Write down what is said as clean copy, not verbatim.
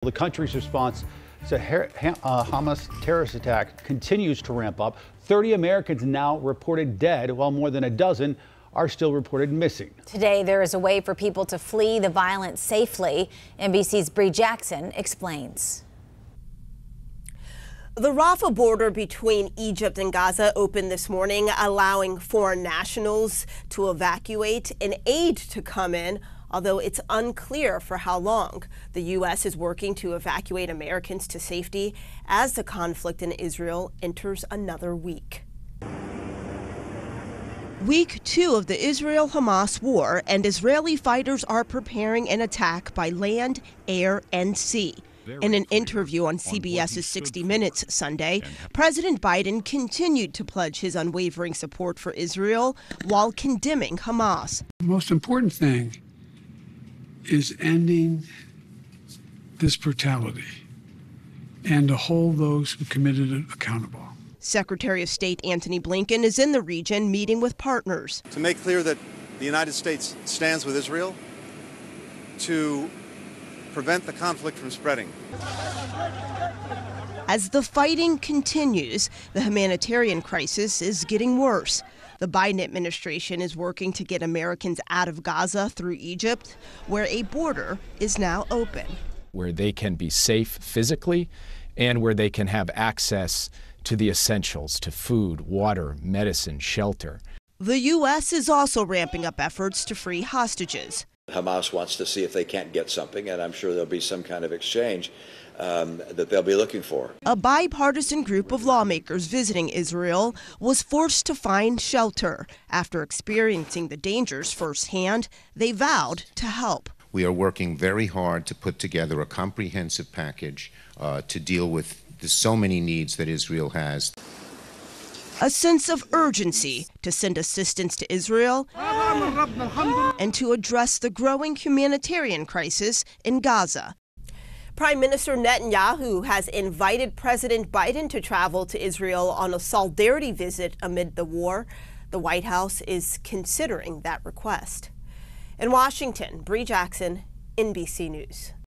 The country's response to Hamas terrorist attack continues to ramp up. 30 Americans now reported dead, while more than a dozen are still reported missing. Today, there is a way for people to flee the violence safely. NBC's Bree Jackson explains. The Rafah border between Egypt and Gaza opened this morning, allowing foreign nationals to evacuate and aid to come in, although it's unclear for how long. The U.S. is working to evacuate Americans to safety as the conflict in Israel enters another week. Week 2 of the Israel-Hamas war, and Israeli fighters are preparing an attack by land, air, and sea. In an interview on CBS's 60 Minutes Sunday, President Biden continued to pledge his unwavering support for Israel while condemning Hamas. The most important thing is ending this brutality and to hold those who committed it accountable. Secretary of State Antony Blinken is in the region meeting with partners. To make clear that the United States stands with Israel to prevent the conflict from spreading. As the fighting continues, the humanitarian crisis is getting worse. The Biden administration is working to get Americans out of Gaza through Egypt, where a border is now open. Where they can be safe physically and where they can have access to the essentials, to food, water, medicine, shelter. The U.S. is also ramping up efforts to free hostages. Hamas wants to see if they can't get something, and I'm sure there'll be some kind of exchange that they'll be looking for. A bipartisan group of lawmakers visiting Israel was forced to find shelter. After experiencing the dangers firsthand, they vowed to help. We are working very hard to put together a comprehensive package to deal with so many needs that Israel has. A sense of urgency to send assistance to Israel and to address the growing humanitarian crisis in Gaza. Prime Minister Netanyahu has invited President Biden to travel to Israel on a solidarity visit amid the war. The White House is considering that request. In Washington, Bree Jackson, NBC News.